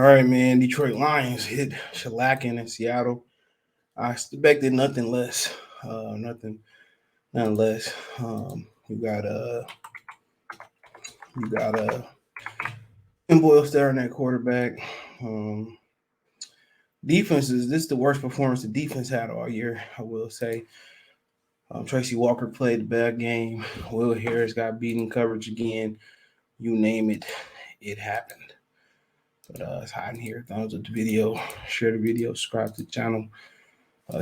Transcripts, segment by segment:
right, man. Detroit Lions hit shellacking in Seattle. I expected nothing less. Nothing less. You got Tim Boyle staring at quarterback. Um, Defenses. This is the worst performance the defense had all year. I will say. Tracy Walker played a bad game. Will Harris got beaten coverage again. You name it, it happened. But it's hot in here. Thumbs up the video, share the video, subscribe to the channel.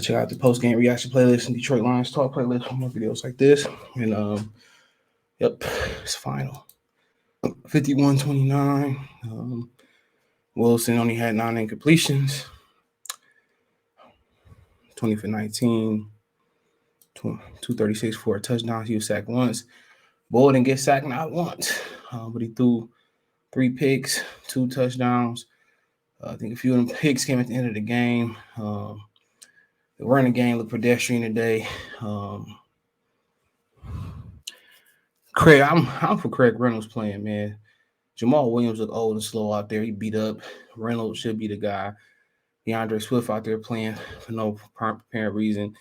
Check out the post game reaction playlist and Detroit Lions talk playlist for more videos like this. And yep, it's final. 51-29. Wilson only had 9 incompletions. 20 for 19. 236 for a touchdown. He was sacked once. Boyd didn't get sacked not once, but he threw 3 picks, 2 touchdowns. I think a few of them picks came at the end of the game. The running game looked pedestrian today. Craig, I'm for Craig Reynolds playing, man. Jamal Williams looked old and slow out there. He beat up. Reynolds should be the guy. DeAndre Swift out there playing for no apparent reason.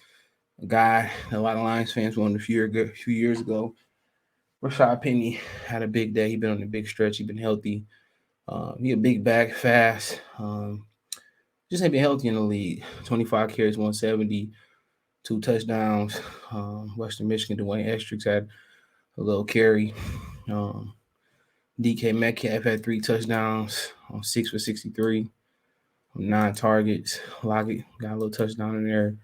A guy that a lot of Lions fans wanted a few years ago. Rashad Penny had a big day. He's been on a big stretch. He's been healthy. He a big back, fast. Just ain't been healthy in the league. 25 carries, 170, 2 touchdowns. Western Michigan, Dwayne Estrix had a little carry. DK Metcalf had 3 touchdowns on 6 for 63, 9 targets. Lockett got a little touchdown in there.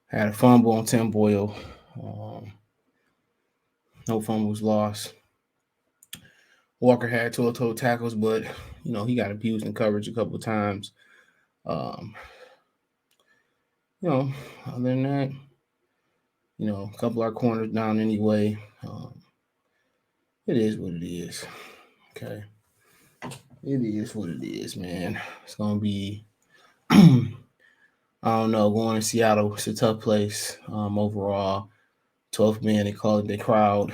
Had a fumble on Tim Boyle. No fumbles lost. Walker had 2 total tackles, but he got abused in coverage a couple of times. Other than that, a couple of our corners down anyway. It is what it is. Okay. It is what it is, man. It's gonna be I don't know, going to Seattle, it's a tough place. Overall. 12th man, they call it the crowd.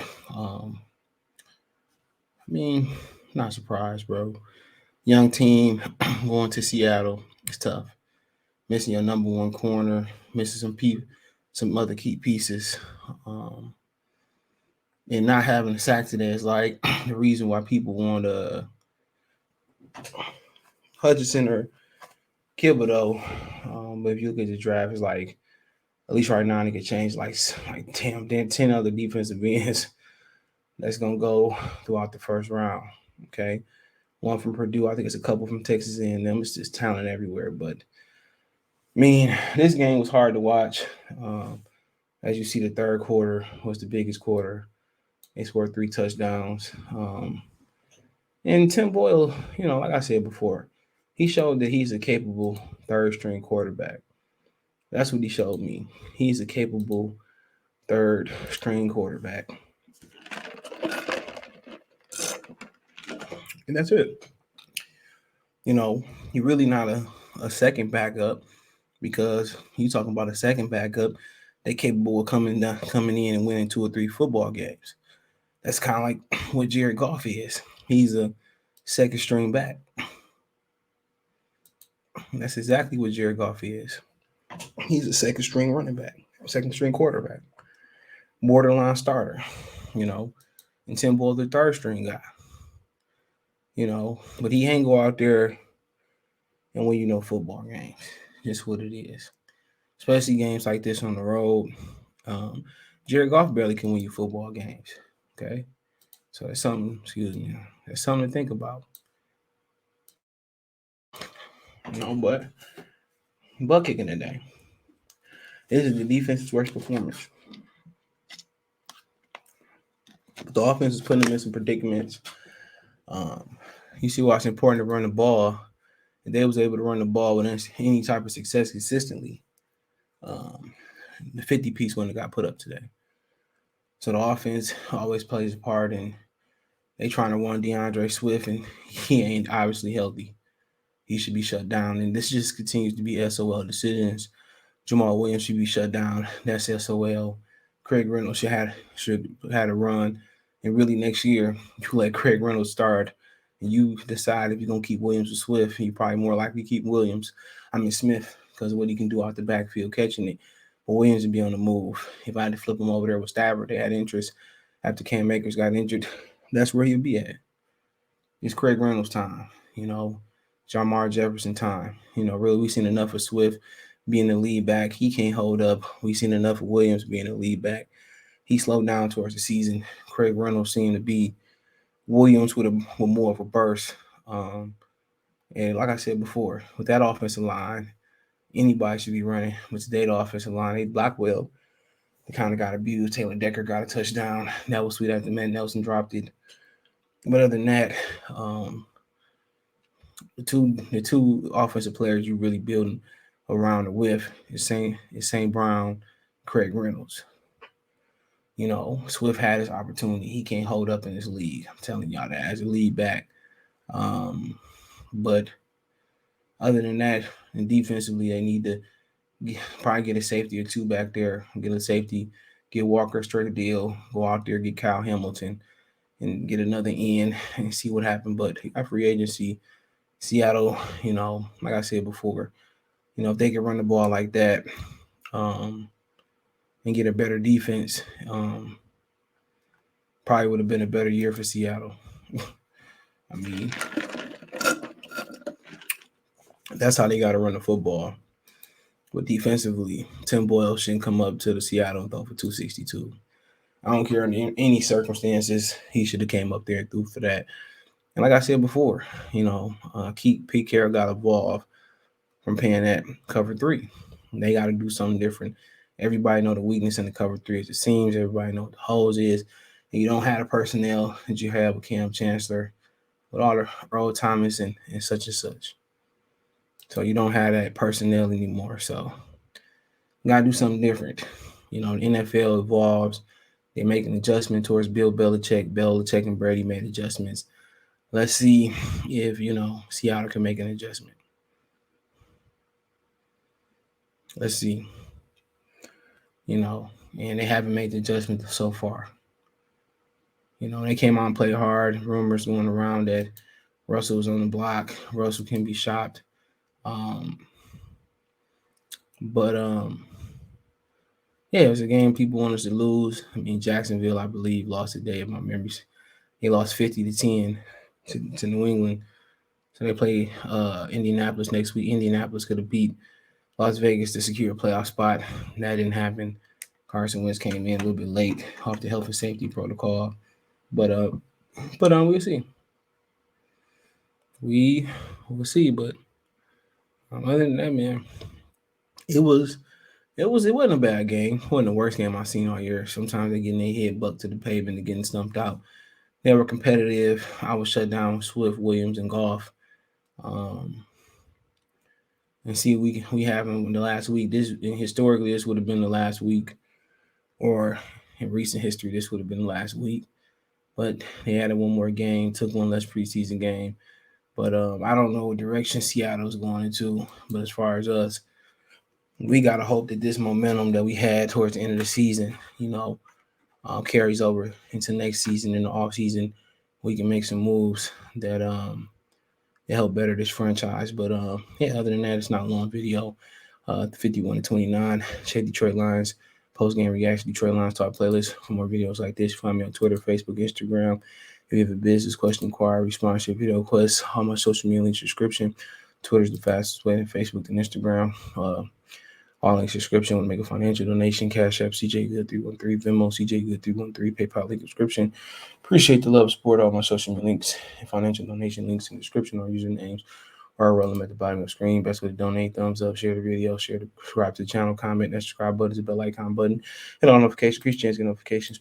Not surprised, bro. Young team going to Seattle. It's tough. Missing your number 1 corner, missing some other key pieces. And not having a sack today is like the reason why people want Hutchinson or Thibodeaux. But if you look at the draft, it's like, at least right now, they could change like 10 other defensive ends that's going to go throughout the first round. Okay. 1 from Purdue. I think it's a couple from Texas A&M. It's just talent everywhere. But, this game was hard to watch. As you see, the third quarter was the biggest quarter. They scored 3 touchdowns. And Tim Boyle, like I said before, he showed that he's a capable third-string quarterback. That's what he showed me. He's a capable third-string quarterback. And that's it. You're really not a second backup, because you talking about a second backup, they're capable of coming in and winning 2 or 3 football games. That's kind of like what Jared Goff is. He's a second string back. That's exactly what Jared Goff is. He's a second string running back, second string quarterback, borderline starter, and Tim Boyle the third string guy. But he ain't go out there and win football games. Just what it is. Especially games like this on the road. Jared Goff barely can win you football games. Okay? So that's something, that's something to think about. But butt kicking today. This is the defense's worst performance. But the offense is putting them in some predicaments. You see why it's important to run the ball. And they was able to run the ball with any type of success consistently. The 50-piece one that got put up today. So the offense always plays a part, and they trying to run DeAndre Swift, and he ain't obviously healthy. He should be shut down, and this just continues to be SOL decisions. Jamal Williams should be shut down. That's SOL. Craig Reynolds should have a run, and really next year you let Craig Reynolds start and you decide if you're gonna keep Williams or Swift, you probably more likely keep Smith, because of what he can do out the backfield catching it. But Williams would be on the move. If I had to flip him over there with Stafford, they had interest after Cam Akers got injured. That's where he'd be at. It's Craig Reynolds time, you know, Jamar Jefferson time. Really, we've seen enough of Swift being the lead back. He can't hold up. We've seen enough of Williams being the lead back. He slowed down towards the season. Craig Reynolds seemed to be Williams with more of a burst. And like I said before, with that offensive line, anybody should be running. With the data offensive line, they block well. They kind of got abused. Taylor Decker got a touchdown. That was sweet after Matt Nelson dropped it. But other than that, the two offensive players you really building around the with is St. Brown, Craig Reynolds. Swift had his opportunity. He can't hold up in this league. I'm telling y'all that as a lead back. But other than that, and defensively, they need to probably get a safety or two back there. Get a safety, get Walker straight a deal. Go out there, get Kyle Hamilton, and get another in and see what happened. But our free agency, Seattle, like I said before, if they could run the ball like that, and get a better defense, probably would have been a better year for Seattle. I mean, that's how they got to run the football. But defensively, Tim Boyle shouldn't come up to the Seattle and throw for 262. I don't care in any circumstances. He should have came up there and threw for that. And like I said before, Pete Carroll got involved from paying that cover three. They got to do something different. Everybody know the weakness in the cover three is the seams. Everybody know what the holes is. And you don't have the personnel that you have with Cam Chancellor, with all the Earl Thomas and such and such. So you don't have that personnel anymore. So you gotta do something different. The NFL evolves. They make an adjustment towards Bill Belichick. Belichick and Brady made adjustments. Let's see if Seattle can make an adjustment. Let's see. And they haven't made the adjustment so far. They came out and played hard. Rumors going around that Russell was on the block. Russell can be shopped. But yeah, it was a game people wanted us to lose. I mean, Jacksonville, I believe, lost today, if my memories. They lost 50-10 to New England. So they play Indianapolis next week. Indianapolis could have beat Las Vegas to secure a playoff spot. That didn't happen. Carson Wentz came in a little bit late off the health and safety protocol. But we'll see. We will see. But other than that, man, it wasn't a bad game. It wasn't the worst game I've seen all year. Sometimes they getting their head bucked to the pavement and getting stumped out. They were competitive. I was shut down with Swift, Williams, and Goff. And see, we have in the last week. Historically, this would have been the last week, or in recent history, this would have been the last week. But they added one more game, took one less preseason game. But I don't know what direction Seattle's going into. But as far as us, we gotta hope that this momentum that we had towards the end of the season, carries over into next season. In the off season, we can make some moves that help better this franchise. But yeah, other than that, it's not a long video. 51-29. Check Detroit Lions post game reaction. Detroit Lions talk playlist for more videos like this. Find me on Twitter, Facebook, Instagram. If you have a business question, inquiry, sponsorship, video requests, all my social media links, description. Twitter's the fastest way, Facebook and Instagram. All links description. Want to make a financial donation? Cash App CJ Good 313, Venmo CJ Good 313, PayPal link description. Appreciate the love, support. All my social media links and financial donation links in the description or usernames are relevant at the bottom of the screen. Best way to donate: thumbs up, share the video, subscribe to the channel, comment that subscribe button, the bell icon button, hit on notifications, increase chance to get notifications.